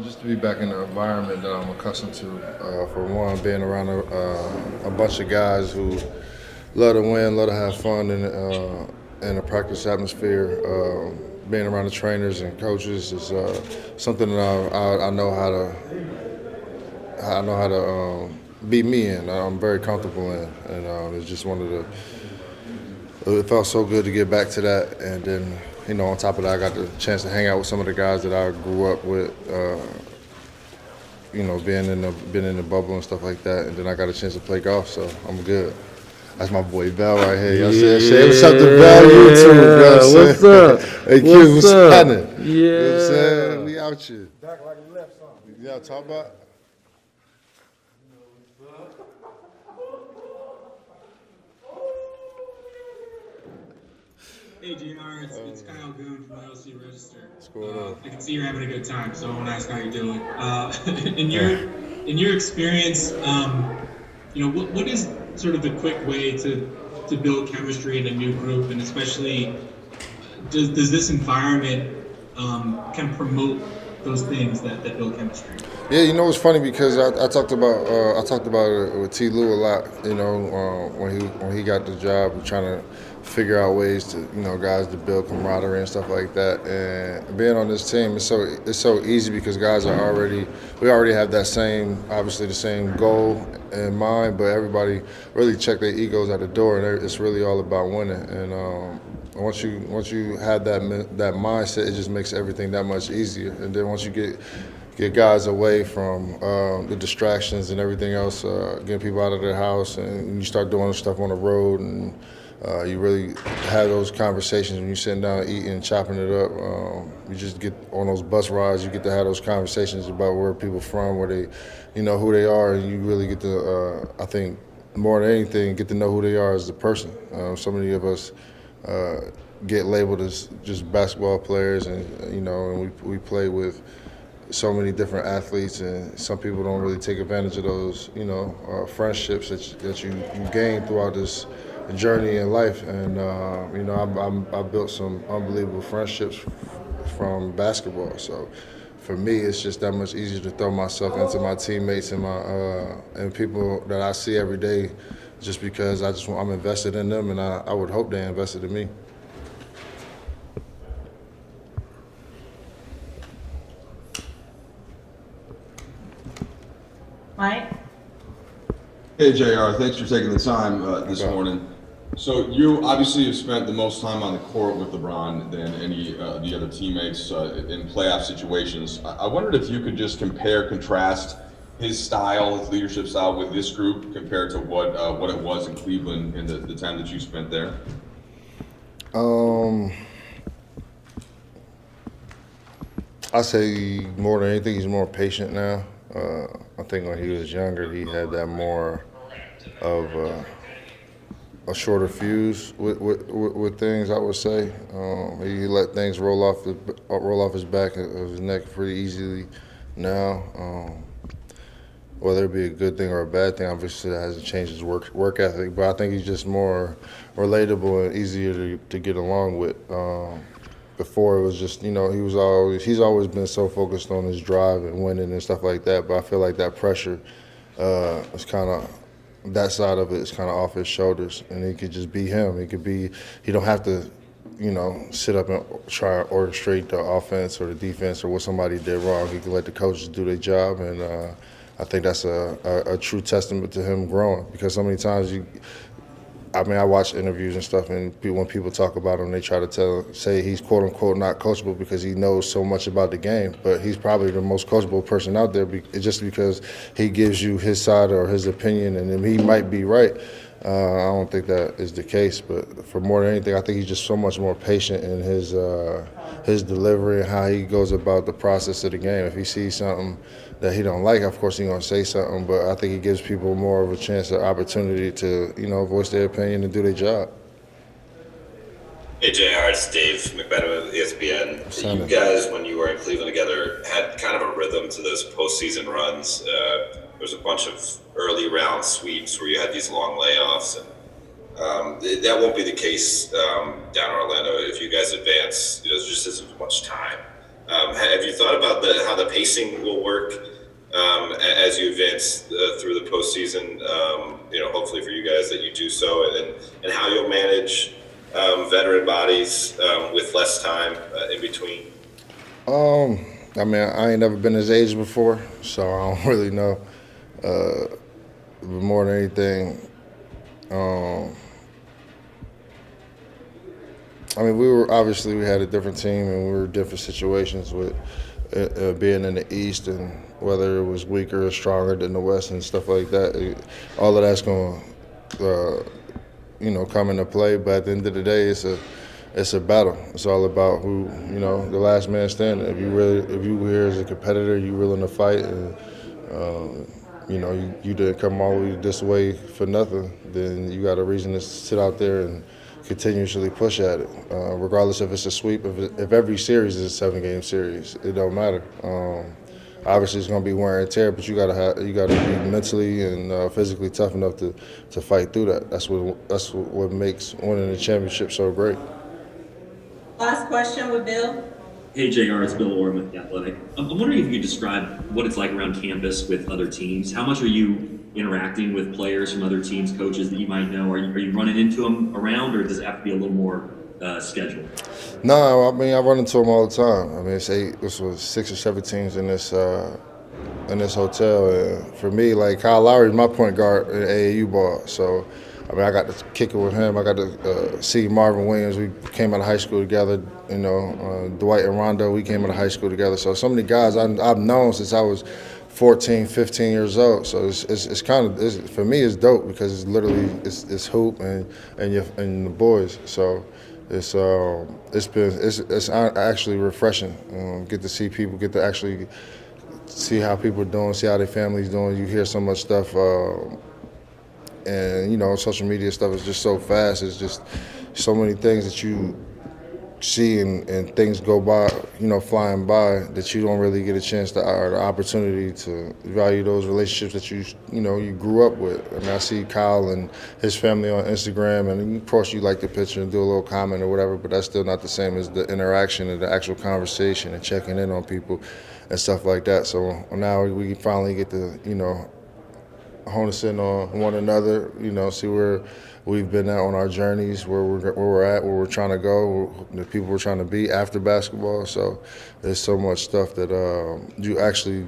Just to be back in the environment that I'm accustomed to. For one, being around a bunch of guys who love to win, love to have fun in a practice atmosphere. Being around the trainers and coaches is something that I know how to be me in. I'm very comfortable in, and it's just one of the. It felt so good to get back to that, and then on top of that, I got the chance to hang out with some of the guys that I grew up with. Being in the bubble and stuff like that, and then I got a chance to play golf, so I'm good. That's my boy Val right here. You know what I'm saying? Say what's up to Val YouTube. You know what I'm What's saying? up? Hey, Q, what's happening? Yeah. You know what I'm saying? We out here. Back like a left something. You know what I'm talking about? Hey JR, it's Kyle Goon from the LC Register. What's going on? I can see you're having a good time, so I want to ask how you're doing. In your experience, what is sort of the quick way to build chemistry in a new group, and especially does this environment can promote those things that build chemistry? Yeah, it's funny because I talked about it with T. Lou a lot. When he got the job of trying to figure out ways to guys to build camaraderie and stuff like that. And being on this team, it's so easy because guys we already have that the same goal in mind, but everybody really check their egos at the door, and it's really all about winning. And once you have that mindset, it just makes everything that much easier. And then once you get guys away from the distractions and everything else, getting people out of their house, and you start doing stuff on the road, and you really have those conversations when you're sitting down eating, chopping it up. You just get on those bus rides, you get to have those conversations about where people from, where they, who they are, and you really get to, I think, more than anything, get to know who they are as a person. So many of us get labeled as just basketball players, and we play with so many different athletes, and some people don't really take advantage of those, friendships that you gain throughout this journey in life. And I built some unbelievable friendships from basketball. So for me, it's just that much easier to throw myself into my teammates and and people that I see every day, just because I'm invested in them, and I would hope they invested in me. Mike? Hey, JR, thanks for taking the time this morning. So you obviously have spent the most time on the court with LeBron than any of the other teammates in playoff situations. I wondered if you could just contrast his style, his leadership style with this group compared to what it was in Cleveland in the time that you spent there. I say more than anything, he's more patient now. I think when he was younger, he had that more of a shorter fuse with things. I would say he let things roll off his back of his neck pretty easily now. Whether it be a good thing or a bad thing, obviously that hasn't changed his work ethic. But I think he's just more relatable and easier to get along with. Before it was just, he's always been so focused on his drive and winning and stuff like that. But I feel like that pressure is kind of, that side of it is kind of off his shoulders, and he could just be him. He don't have to, sit up and try to orchestrate the offense or the defense or what somebody did wrong. He can let the coaches do their job, and I think that's a true testament to him growing, because so many times I watch interviews and stuff, and when people talk about him, they try to say he's quote unquote not coachable because he knows so much about the game. But he's probably the most coachable person out there, just because he gives you his side or his opinion, and he might be right. I don't think that is the case, but for more than anything, I think he's just so much more patient in his delivery and how he goes about the process of the game. If he sees something that he don't like, of course he's gonna say something, but I think he gives people more of a chance, an opportunity to, voice their opinion and do their job. Hey JR, it's Dave McBennett with ESPN. You guys, when you were in Cleveland together, had kind of a rhythm to those postseason runs. There was a bunch of early round sweeps where you had these long layoffs, and that won't be the case down in Orlando. If you guys advance, there just isn't much time. Have you thought about how the pacing will work as you advance through the postseason? Hopefully for you guys that you do so, and how you'll manage veteran bodies with less time in between. I mean, I ain't never been his age before, so I don't really know. But more than anything, I mean, we had a different team and we were in different situations with being in the East and whether it was weaker or stronger than the West and stuff like that. All of that's going to, come into play. But at the end of the day, it's a battle. It's all about who, the last man standing. If you here as a competitor, you willing to fight, and you didn't come all the way this way for nothing, then you got a reason to sit out there and continuously push at it, regardless if it's a sweep. If every series is a 7-game series, it don't matter. Obviously, it's going to be wear and tear, but you got to be mentally and physically tough enough to fight through that. That's what makes winning the championship so great. Last question with Bill. Hey, JR, it's Bill Orr with The Athletic. I'm wondering if you could describe what it's like around campus with other teams. How much are you interacting with players from other teams, coaches that you might know? Are you running into them around, or does it have to be a little more scheduled? No, I mean, I run into them all the time. I mean, this was 6 or 7 teams in this hotel. And for me, like, Kyle Lowry's my point guard in AAU ball. So, I mean, I got to kick it with him. I got to see Marvin Williams. We came out of high school together. Dwight and Rondo, we came out of high school together. So many guys I've known since I was 14, 15 years old. So it's kind of, for me, it's dope because it's literally it's hoop and the boys. So it's actually refreshing. Get to see people, get to actually see how people are doing, see how their families doing. You hear so much stuff. And social media stuff is just so fast. It's just so many things that you see and things go by, flying by, that you don't really get a chance to, or the opportunity to value those relationships that you grew up with. I mean, I see Kyle and his family on Instagram, and of course you like the picture and do a little comment or whatever, but that's still not the same as the interaction and the actual conversation and checking in on people and stuff like that. So now we finally get to, hone us in on one another, see where we've been at on our journeys, where we're at, where we're trying to go, the people we're trying to be after basketball. So there's so much stuff that you actually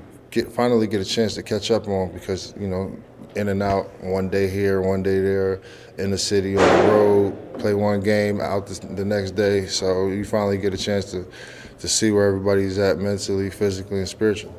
finally get a chance to catch up on because, in and out, one day here, one day there, in the city, on the road, play one game, out the next day. So you finally get a chance to see where everybody's at mentally, physically, and spiritually.